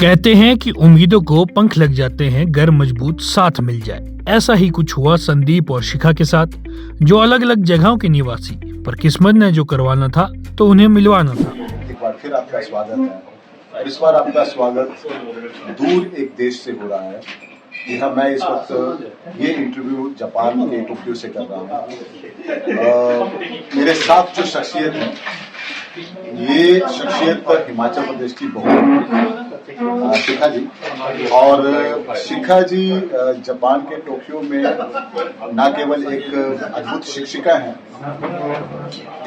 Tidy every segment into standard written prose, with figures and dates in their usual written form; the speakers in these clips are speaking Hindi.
कहते हैं कि उम्मीदों को पंख लग जाते हैं गर मजबूत साथ मिल जाए। ऐसा ही कुछ हुआ संदीप और शिखा के साथ, जो अलग अलग जगहों के निवासी, पर किस्मत ने जो करवाना था तो उन्हें मिलवाना था। एक बार फिर आपका स्वागत है और इस बार आपका स्वागत दूर एक देश से हो रहा है। जी हाँ, मैं इस वक्त ये इंटरव्यू जापान के टोक्यो से कर रहा हूँ। मेरे साथ जो शख्सियत है, ये शख्सियत हिमाचल प्रदेश की बहू शिखा जी, और शिखा जी जापान के टोक्यो में न केवल एक अद्भुत शिक्षिका हैं,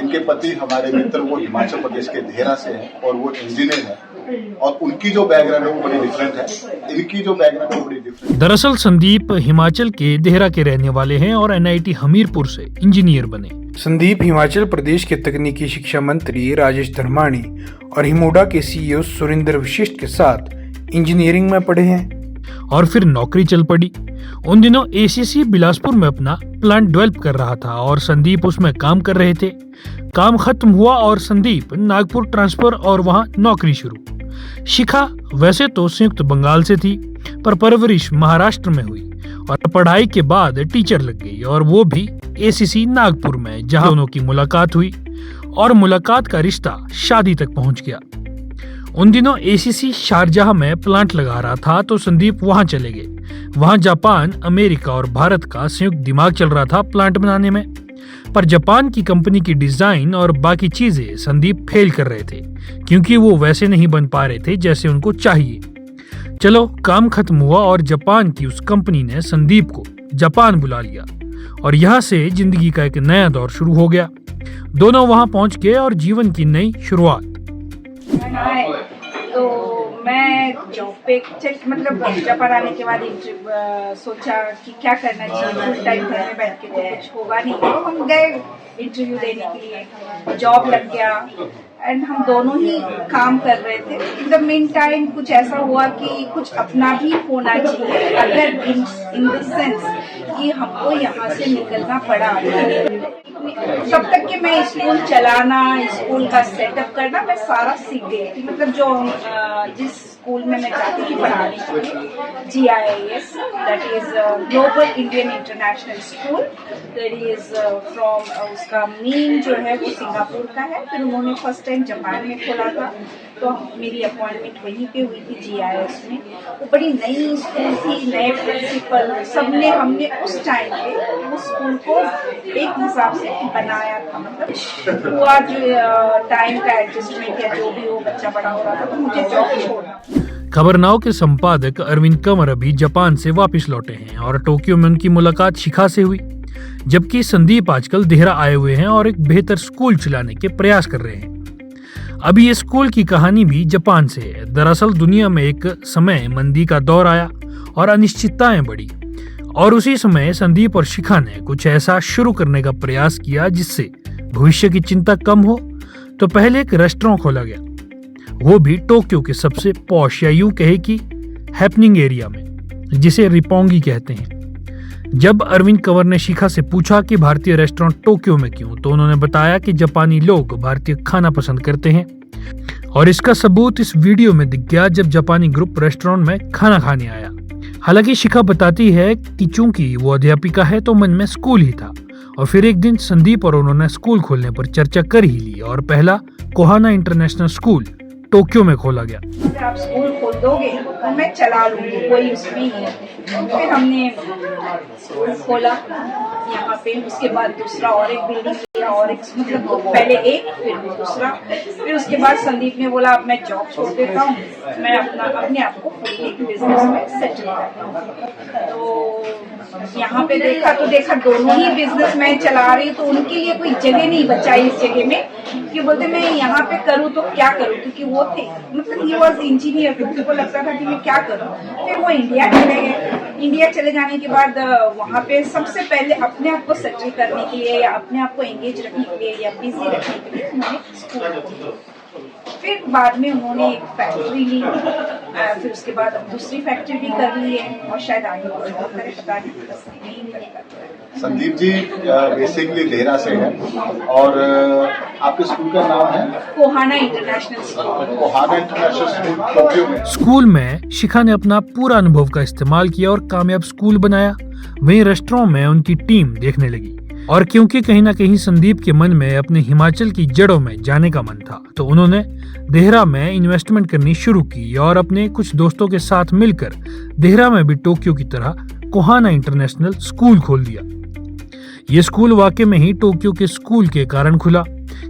इनके पति हमारे मित्र वो हिमाचल प्रदेश के देहरा से हैं और वो इंजीनियर हैं, और उनकी जो बैकग्राउंड है वो बड़ी डिफरेंट है, इनकी जो बैकग्राउंड है वो बड़ी डिफरेंट। दरअसल संदीप हिमाचल के देहरा के रहने वाले हैं और NIT हमीरपुर से इंजीनियर बने। संदीप हिमाचल प्रदेश के तकनीकी शिक्षा मंत्री राजेश धर्माणी और हिमोडा के CEO सुरेंद्र वशिष्ठ के साथ इंजीनियरिंग में पढ़े हैं और फिर नौकरी चल पड़ी। उन दिनों ACC बिलासपुर में अपना प्लांट डेवलप कर रहा था और संदीप उसमें काम कर रहे थे। काम खत्म हुआ और संदीप नागपुर ट्रांसफर और वहां नौकरी शुरू। शिखा वैसे तो संयुक्त बंगाल से थी, पर परवरिश महाराष्ट्र में हुई और पढ़ाई के बाद टीचर लग गई, और वो भी ACC नागपुर में, जहां दोनों की मुलाकात हुई और मुलाकात का रिश्ता शादी तक पहुंच गया। उन दिनों ACC शारजाह में प्लांट लगा रहा था तो संदीप वहां चले गए। वहां जापान, अमेरिका और भारत का संयुक्त दिमाग चल रहा था प्लांट बनाने में, पर जापान की कंपनी की डिजाइन और बाकी चीजें संदीप फेल कर रहे थे, क्योंकि वो वैसे नहीं बन पा रहे थे जैसे उनको चाहिए। चलो, काम खत्म हुआ और जापान की उस कंपनी ने संदीप को जापान बुला लिया और यहाँ से जिंदगी का एक नया दौर शुरू हो गया। दोनों वहां पहुंच गए और जीवन की नई शुरुआत। तो मैं जॉब पे मतलब जापान आने के बाद सोचा कि क्या करना चाहिए। फुल टाइम घर में बैठ के तो कुछ होगा नहीं, तो हम गए इंटरव्यू देने के लिए। जॉब लग गया एंड हम दोनों ही काम कर रहे थे। इन द मेन टाइम कुछ ऐसा हुआ कि कुछ अपना भी होना चाहिए, अगर इन द सेंस कि हमको यहाँ से निकलना पड़ा। तब तक कि मैं स्कूल चलाना, स्कूल का सेटअप करना मैं सारा सीख गई थी। मतलब जो जिस स्कूल में मैं जाती थी पढ़ाने के लिए, GIIS, that is global Indian international school, that is from, उसका मेन जो है वो सिंगापुर का है। फिर उन्होंने फर्स्ट टाइम जापान में खोला था, तो मेरी अपॉइंटमेंट वहीं पे हुई थी GIS में। वो बड़ी नई स्कूल थी, नए प्रिंसिपल, सबने हमने उस टाइम पे उस स्कूल को एक हिसाब से बनाया था। मतलब हुआ जो टाइम का एडजस्टमेंट या जो भी हो, बच्चा बड़ा हो रहा था तो मुझे जॉब छोड़ना। खबरनाव के संपादक अरविंद कंवर अभी जापान से वापस लौटे हैं और टोक्यो में उनकी मुलाकात शिखा से हुई, जबकि संदीप आजकल देहरा आए हुए हैं और एक बेहतर स्कूल चलाने के प्रयास कर रहे हैं। अभी ये स्कूल की कहानी भी जापान से है। दरअसल दुनिया में एक समय मंदी का दौर आया और अनिश्चितताएं बढ़ी, और उसी समय संदीप और शिखा ने कुछ ऐसा शुरू करने का प्रयास किया जिससे भविष्य की चिंता कम हो। तो पहले एक रेस्टोरेंट खोला गया, वो भी टोक्यो के सबसे पॉश या यूं कहे कि हैपनिंग एरिया में, जिसे रिपोंगी कहते हैं। जब अरविंद कंवर ने शिखा से पूछा कि भारतीय रेस्टोरेंट टोक्यो में क्यों, तो उन्होंने बताया कि जापानी लोग भारतीय खाना पसंद करते हैं, और इसका सबूत इस वीडियो में दिख गया जब जापानी ग्रुप रेस्टोरेंट में खाना खाने आया। हालांकि शिखा बताती है कि चूंकि वो अध्यापिका है तो मन में स्कूल ही था, और फिर एक दिन संदीप और उन्होंने स्कूल खोलने पर चर्चा कर ही ली और पहला कोहाना इंटरनेशनल स्कूल टोक्यो में खोला गया। अगर आप स्कूल खोल दोगे तो मैं चला लूंगी, कोई उसमें ही है। फिर हमने स्कूल खोला यहाँ पे, उसके बाद दूसरा और एक बिल्डिंग लिया, और एक मतलब पहले एक फिर दूसरा। फिर उसके बाद संदीप ने बोला अब मैं जॉब छोड़ देता हूँ, मैं अपने आप को एक बिजनेस में सेटल करता हूँ। तो यहाँ पे देखा दोनों ही बिजनेस मैं चला रही, तो उनके लिए कोई जगह नहीं बचा इस जगह में कि बोलते मैं यहाँ पे करूँ तो क्या करूँ, क्योंकि वो थे मतलब ही वॉज इंजीनियर, तो उनको लगता था कि मैं क्या करूँ। फिर वो इंडिया चले गए। इंडिया चले जाने के बाद वहाँ पे सबसे पहले अपने आप को सेटल करने के लिए या अपने आप को एंगेज रखने के लिए या बिजी रखने के लिए उन्होंने स्कूल खोला। फिर बाद में उन्होंने एक फैक्ट्री ली फिर उसके बाद अब दूसरी फैक्ट्री भी कर ली है और शायद आगे कुछ और करे, पता नहीं, बस नहीं करता। संदीप जी बेसिकली देहरा से है और आपके स्कूल का नाम है Kohana international school. Kohana international school Tokyo में। स्कूल में शिखा ने अपना पूरा अनुभव का इस्तेमाल किया और कामयाब स्कूल बनाया। वहीं रेस्टोरेंट में उनकी टीम देखने लगी और क्योंकि कहीं ना कहीं संदीप के मन में अपने हिमाचल की जड़ों में जाने का मन था, तो उन्होंने देहरा में इन्वेस्टमेंट करनी शुरू की और अपने कुछ दोस्तों के साथ मिलकर देहरा में भी टोक्यो की तरह कोहाना इंटरनेशनल स्कूल खोल दिया। ये स्कूल वाकई में ही टोक्यो के स्कूल के कारण खुला।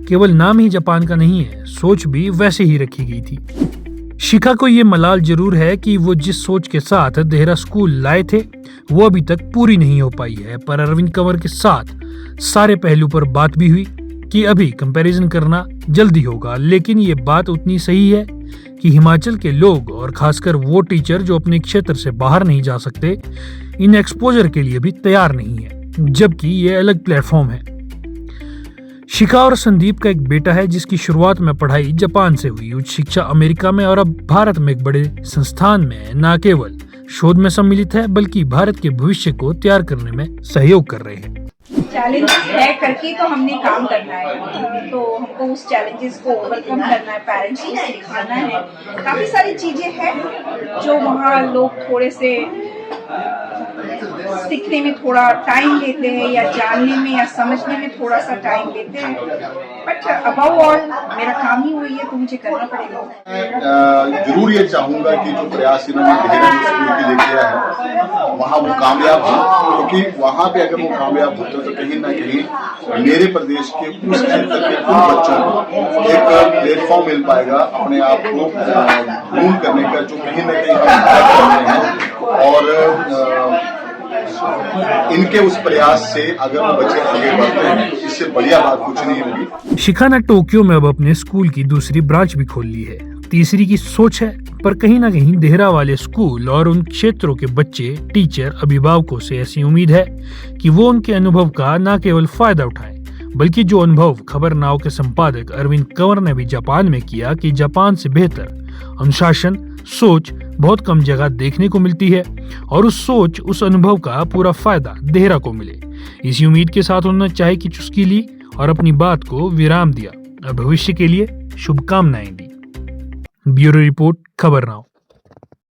केवल नाम ही जापान का नहीं है, सोच भी वैसे ही रखी गई थी। शिखा को ये मलाल जरूर है कि वो जिस सोच के साथ देहरा स्कूल लाए थे वो अभी तक पूरी नहीं हो पाई है, पर अरविंद कंवर के साथ सारे पहलू पर बात भी हुई कि अभी कंपैरिजन करना जल्दी होगा, लेकिन ये बात उतनी सही है कि हिमाचल के लोग और खासकर वो टीचर जो अपने क्षेत्र से बाहर नहीं जा सकते, इन एक्सपोजर के लिए भी तैयार नहीं है, जबकि ये अलग प्लेटफॉर्म है। शिखा और संदीप का एक बेटा है जिसकी शुरुआत में पढ़ाई जापान से हुई, उच्च शिक्षा अमेरिका में और अब भारत में एक बड़े संस्थान में न केवल शोध में सम्मिलित है बल्कि भारत के भविष्य को तैयार करने में सहयोग कर रहे हैं। चैलेंजेस है करके तो हमने काम करना है, तो हमको उस चैलेंजेस को ओवरकम करना है, पेरेंट्स को सिखाना है। काफी सारी चीजें हैं जो वहाँ लोग थोड़े से सीखने में थोड़ा टाइम लेते हैं या जानने में या समझने में थोड़ा सा टाइम लेते हैं, बट अबव ऑल मेरा काम ही वही है तो मुझे करना पड़ेगा। जरूर ये चाहूंगा कि जो प्रयास इन्होंने देहरा स्कूल के लिए किया है वहाँ वो कामयाब हो, क्योंकि वहाँ पे अगर वो कामयाब होते तो कहीं ना कहीं मेरे प्रदेश के उस क्षेत्र के उन बच्चों को एक प्लेटफॉर्म मिल पाएगा अपने आप को ग्रूम करने का, जो कहीं ना कहीं हम कर रहे हैं। और इनके उस प्रयास से अगर वो बच्चे आगे बढ़ते हैं तो इससे बढ़िया बात कुछ नहीं होगी। शिखा ने टोक्यो में अब अपने स्कूल की दूसरी ब्रांच भी खोल ली है, तीसरी की सोच है, पर कहीं ना कहीं देहरा वाले स्कूल और उन क्षेत्रों के बच्चे, टीचर, अभिभावकों से ऐसी उम्मीद है कि वो उनके अनुभव का न केवल फायदा उठाएं, बल्कि जो अनुभव खबर नाव के संपादक अरविंद कंवर ने भी जापान में किया कि जापान से बेहतर अनुशासन, सोच बहुत कम जगह देखने को मिलती है और उस सोच, उस अनुभव का पूरा फायदा देहरा को मिले। इसी उम्मीद के साथ उन्होंने चाय की चुस्की ली और अपनी बात को विराम दिया और भविष्य के लिए शुभकामनाएं दी। ब्यूरो रिपोर्ट, खबर नाउ।